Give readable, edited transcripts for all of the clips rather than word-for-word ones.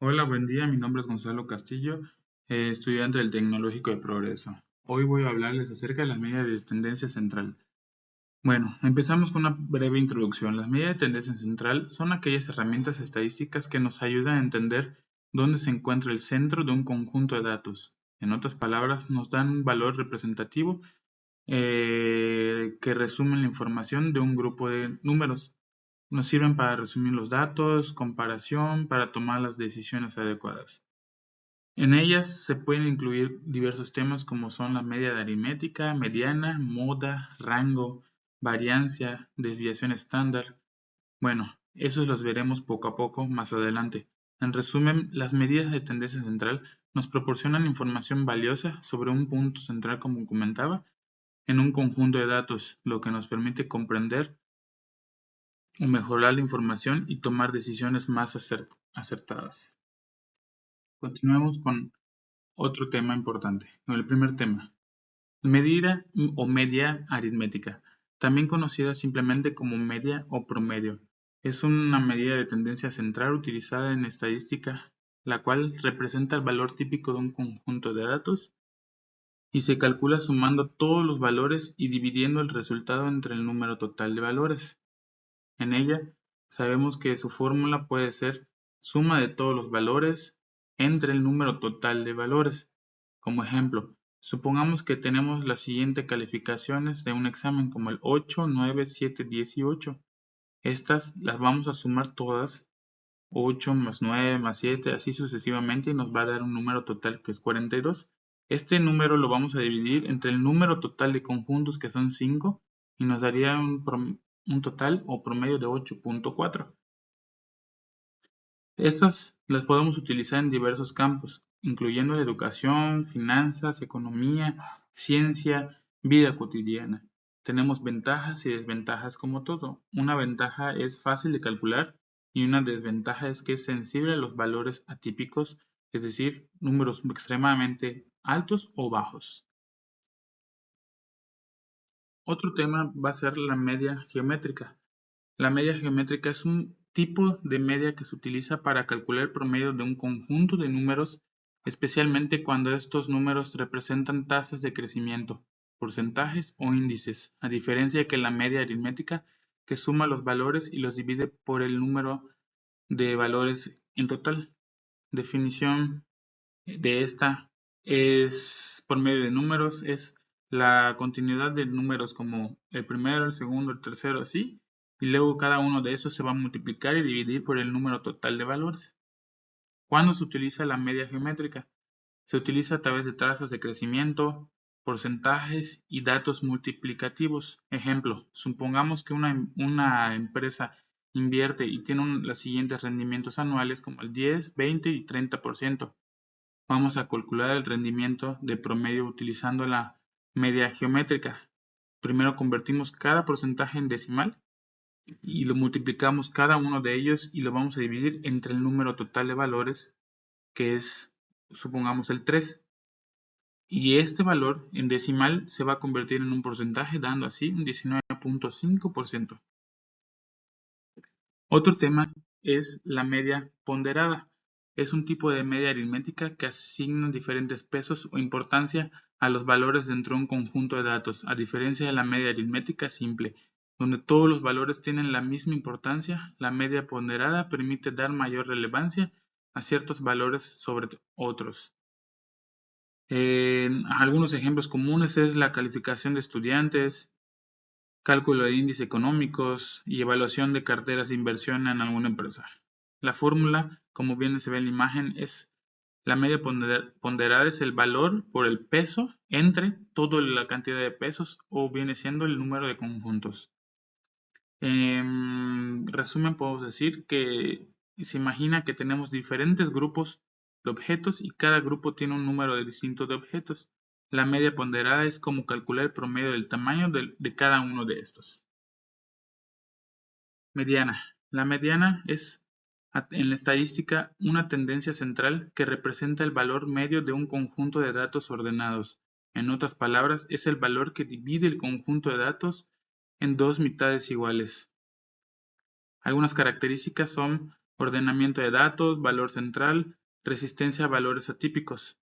Hola, buen día. Mi nombre es Gonzalo Castillo, estudiante del Tecnológico de Progreso. Hoy voy a hablarles acerca de las medidas de tendencia central. Bueno, empezamos con una breve introducción. Las medidas de tendencia central son aquellas herramientas estadísticas que nos ayudan a entender dónde se encuentra el centro de un conjunto de datos. En otras palabras, nos dan un valor representativo que resume la información de un grupo de números. Nos sirven para resumir los datos, comparación, para tomar las decisiones adecuadas. En ellas se pueden incluir diversos temas como son la media de aritmética, mediana, moda, rango, variancia, desviación estándar. Bueno, esos los veremos poco a poco más adelante. En resumen, las medidas de tendencia central nos proporcionan información valiosa sobre un punto central, como comentaba, en un conjunto de datos, lo que nos permite comprender o mejorar la información y tomar decisiones más acertadas. Continuemos con otro tema importante, el primer tema. Medida o media aritmética, también conocida simplemente como media o promedio, es una medida de tendencia central utilizada en estadística, la cual representa el valor típico de un conjunto de datos y se calcula sumando todos los valores y dividiendo el resultado entre el número total de valores. En ella, sabemos que su fórmula puede ser suma de todos los valores entre el número total de valores. Como ejemplo, supongamos que tenemos las siguientes calificaciones de un examen como el 8, 9, 7, 10 y 8. Estas las vamos a sumar todas, 8 más 9 más 7, así sucesivamente, y nos va a dar un número total que es 42. Este número lo vamos a dividir entre el número total de conjuntos, que son 5, y nos daría un total o promedio de 8.4. Estas las podemos utilizar en diversos campos, incluyendo la educación, finanzas, economía, ciencia, vida cotidiana. Tenemos ventajas y desventajas como todo. Una ventaja es fácil de calcular y una desventaja es que es sensible a los valores atípicos, es decir, números extremadamente altos o bajos. Otro tema va a ser la media geométrica. La media geométrica es un tipo de media que se utiliza para calcular el promedio de un conjunto de números, especialmente cuando estos números representan tasas de crecimiento, porcentajes o índices, a diferencia de que la media aritmética, que suma los valores y los divide por el número de valores en total. Definición de esta es por medio de números, es la continuidad de números como el primero, el segundo, el tercero, así, y luego cada uno de esos se va a multiplicar y dividir por el número total de valores. ¿Cuándo se utiliza la media geométrica? Se utiliza a través de trazos de crecimiento, porcentajes y datos multiplicativos. Ejemplo, supongamos que una empresa invierte y tiene los siguientes rendimientos anuales como el 10, 20 y 30%. Vamos a calcular el rendimiento de promedio utilizando la media geométrica. Primero convertimos cada porcentaje en decimal y lo multiplicamos cada uno de ellos y lo vamos a dividir entre el número total de valores, que es, supongamos, el 3. Y este valor en decimal se va a convertir en un porcentaje, dando así un 19.5%. Otro tema es la media ponderada. Es un tipo de media aritmética que asigna diferentes pesos o importancia a los valores dentro de un conjunto de datos, a diferencia de la media aritmética simple, donde todos los valores tienen la misma importancia. La media ponderada permite dar mayor relevancia a ciertos valores sobre otros. Algunos ejemplos comunes es la calificación de estudiantes, cálculo de índices económicos y evaluación de carteras de inversión en alguna empresa. La fórmula, como bien se ve en la imagen, es la media ponderada es el valor por el peso entre toda la cantidad de pesos o viene siendo el número de conjuntos. En resumen, podemos decir que se imagina que tenemos diferentes grupos de objetos y cada grupo tiene un número distinto de objetos. La media ponderada es como calcular el promedio del tamaño de cada uno de estos. Mediana. La mediana es, en la estadística, una tendencia central que representa el valor medio de un conjunto de datos ordenados. En otras palabras, es el valor que divide el conjunto de datos en dos mitades iguales. Algunas características son ordenamiento de datos, valor central, resistencia a valores atípicos.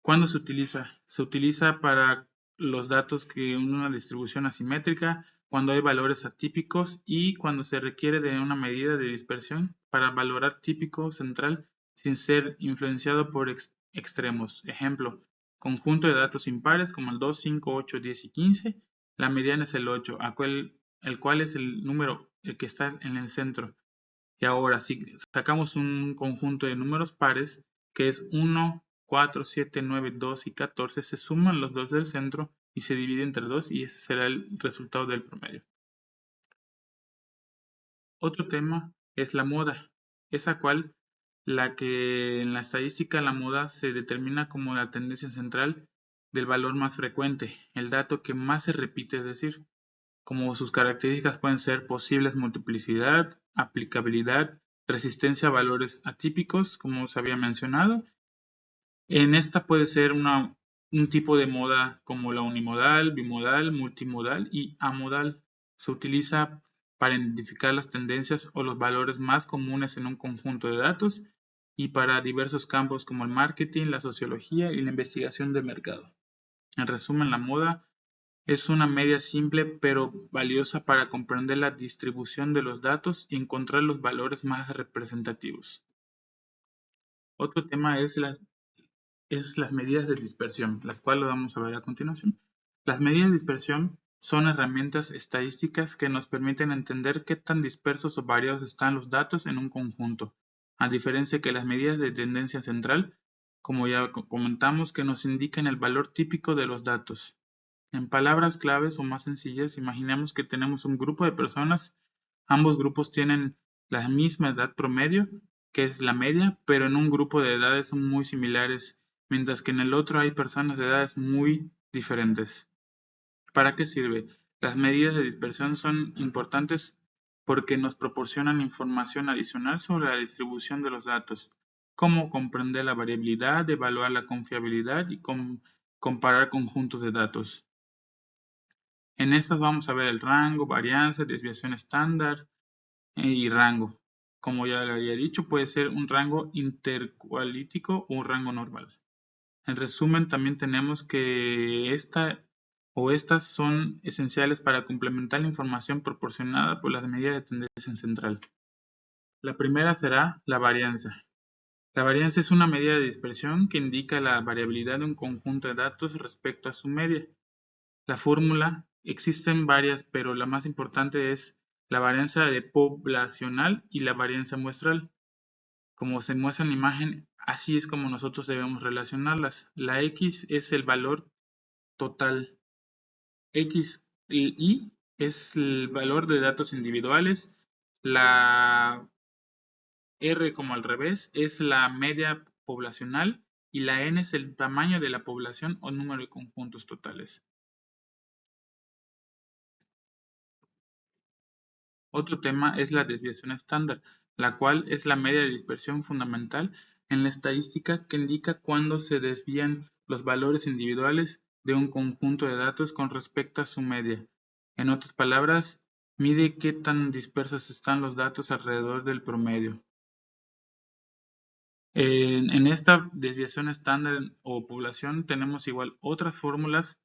¿Cuándo se utiliza? Se utiliza para los datos que en una distribución asimétrica, cuando hay valores atípicos y cuando se requiere de una medida de dispersión para valorar típico central sin ser influenciado por extremos. Ejemplo, conjunto de datos impares como el 2, 5, 8, 10 y 15. La mediana es el 8, el cual es el número que está en el centro. Y ahora, si sacamos un conjunto de números pares, que es 1, 4, 7, 9, 2 y 14, se suman los dos del centro y se divide entre 2 y ese será el resultado del promedio. Otro tema es la moda, esa cual la que en la estadística la moda se determina como la tendencia central del valor más frecuente, el dato que más se repite, es decir, como sus características pueden ser posibles multiplicidad, aplicabilidad, resistencia a valores atípicos, como se había mencionado. En esta puede ser un tipo de moda como la unimodal, bimodal, multimodal y amodal. Se utiliza para identificar las tendencias o los valores más comunes en un conjunto de datos y para diversos campos como el marketing, la sociología y la investigación de mercado. En resumen, la moda es una media simple pero valiosa para comprender la distribución de los datos y encontrar los valores más representativos. Otro tema es las medidas de dispersión, las cuales vamos a ver a continuación. Las medidas de dispersión son herramientas estadísticas que nos permiten entender qué tan dispersos o variados están los datos en un conjunto, a diferencia que las medidas de tendencia central, como ya comentamos, que nos indican el valor típico de los datos. En palabras claves o más sencillas, imaginemos que tenemos un grupo de personas, ambos grupos tienen la misma edad promedio, que es la media, pero en un grupo de edades son muy similares, mientras que en el otro hay personas de edades muy diferentes. ¿Para qué sirve? Las medidas de dispersión son importantes porque nos proporcionan información adicional sobre la distribución de los datos, cómo comprender la variabilidad, evaluar la confiabilidad y comparar conjuntos de datos. En estas vamos a ver el rango, varianza, desviación estándar y rango. Como ya le había dicho, puede ser un rango intercualítico o un rango normal. En resumen, también tenemos que estas son esenciales para complementar la información proporcionada por las medidas de tendencia central. La primera será la varianza. La varianza es una medida de dispersión que indica la variabilidad de un conjunto de datos respecto a su media. La fórmula, existen varias, pero la más importante es la varianza poblacional y la varianza muestral. Como se muestra en la imagen, así es como nosotros debemos relacionarlas. La X es el valor total. X y Y es el valor de datos individuales. La R, como al revés, es la media poblacional y la N es el tamaño de la población o número de conjuntos totales. Otro tema es la desviación estándar, la cual es la media de dispersión fundamental en la estadística que indica cuándo se desvían los valores individuales de un conjunto de datos con respecto a su media. En otras palabras, mide qué tan dispersos están los datos alrededor del promedio. En esta desviación estándar o población tenemos igual otras fórmulas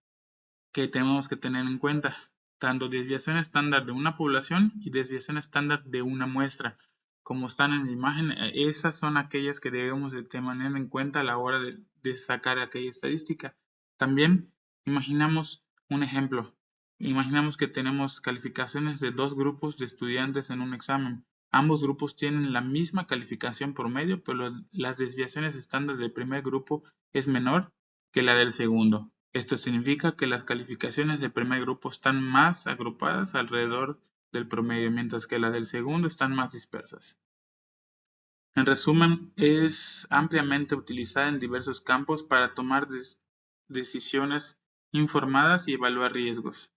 que tenemos que tener en cuenta, tanto desviación estándar de una población y desviación estándar de una muestra. Como están en la imagen, esas son aquellas que debemos de tener en cuenta a la hora de sacar aquella estadística. También imaginamos un ejemplo. Imaginamos que tenemos calificaciones de dos grupos de estudiantes en un examen. Ambos grupos tienen la misma calificación promedio, pero las desviaciones estándar del primer grupo es menor que la del segundo. Esto significa que las calificaciones del primer grupo están más agrupadas alrededor del promedio, mientras que las del segundo están más dispersas. En resumen, es ampliamente utilizada en diversos campos para tomar decisiones informadas y evaluar riesgos.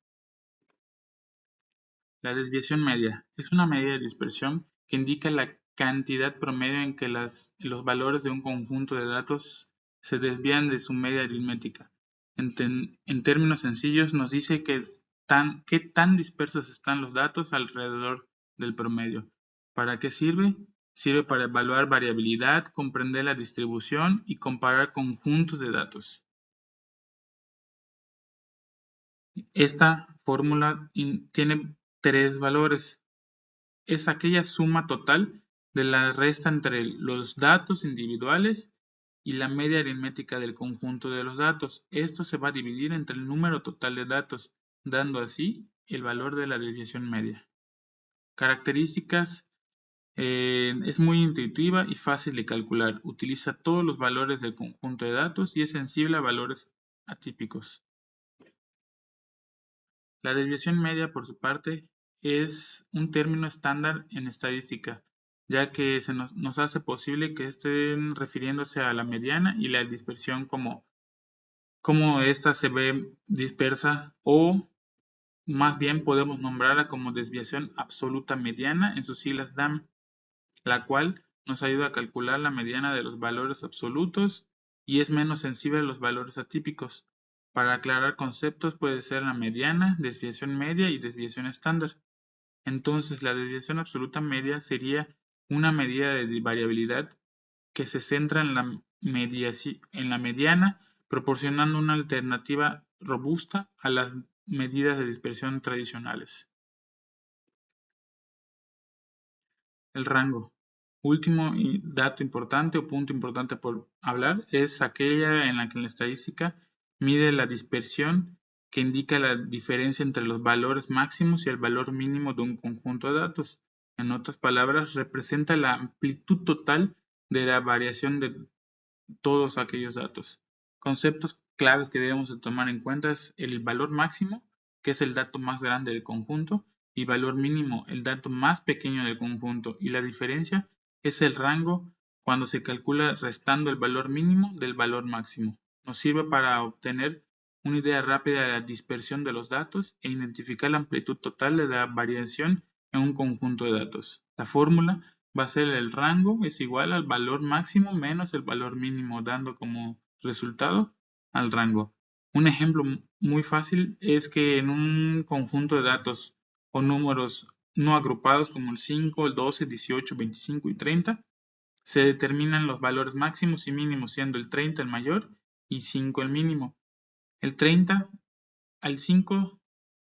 La desviación media es una medida de dispersión que indica la cantidad promedio en que los valores de un conjunto de datos se desvían de su media aritmética. En términos sencillos, nos dice qué tan dispersos están los datos alrededor del promedio. ¿Para qué sirve? Sirve para evaluar variabilidad, comprender la distribución y comparar conjuntos de datos. Esta fórmula tiene tres valores. Es aquella suma total de la resta entre los datos individuales y la media aritmética del conjunto de los datos. Esto se va a dividir entre el número total de datos, dando así el valor de la desviación media. Características. Es muy intuitiva y fácil de calcular. Utiliza todos los valores del conjunto de datos y es sensible a valores atípicos. La desviación media, por su parte, es un término estándar en estadística, ya que nos hace posible que estén refiriéndose a la mediana y la dispersión como ésta se ve dispersa, o más bien podemos nombrarla como desviación absoluta mediana en sus siglas DAM, la cual nos ayuda a calcular la mediana de los valores absolutos y es menos sensible a los valores atípicos. Para aclarar conceptos puede ser la mediana, desviación media y desviación estándar. Entonces, la desviación absoluta media sería una medida de variabilidad que se centra en la mediana, proporcionando una alternativa robusta a las medidas de dispersión tradicionales. El rango. Último dato importante o punto importante por hablar es aquella en la que la estadística mide la dispersión que indica la diferencia entre los valores máximos y el valor mínimo de un conjunto de datos. En otras palabras, representa la amplitud total de la variación de todos aquellos datos. Conceptos claves que debemos de tomar en cuenta es el valor máximo, que es el dato más grande del conjunto, y valor mínimo, el dato más pequeño del conjunto, y la diferencia es el rango cuando se calcula restando el valor mínimo del valor máximo. Nos sirve para obtener una idea rápida de la dispersión de los datos e identificar la amplitud total de la variación en un conjunto de datos. La fórmula va a ser el rango es igual al valor máximo menos el valor mínimo, dando como resultado al rango. Un ejemplo muy fácil es que en un conjunto de datos o números no agrupados como el 5, el 12, 18, 25 y 30, se determinan los valores máximos y mínimos, siendo el 30 el mayor y 5 el mínimo. El 30 al 5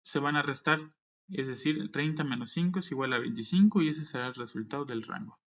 se van a restar, es decir, el 30 menos 5 es igual a 25 y ese será el resultado del rango.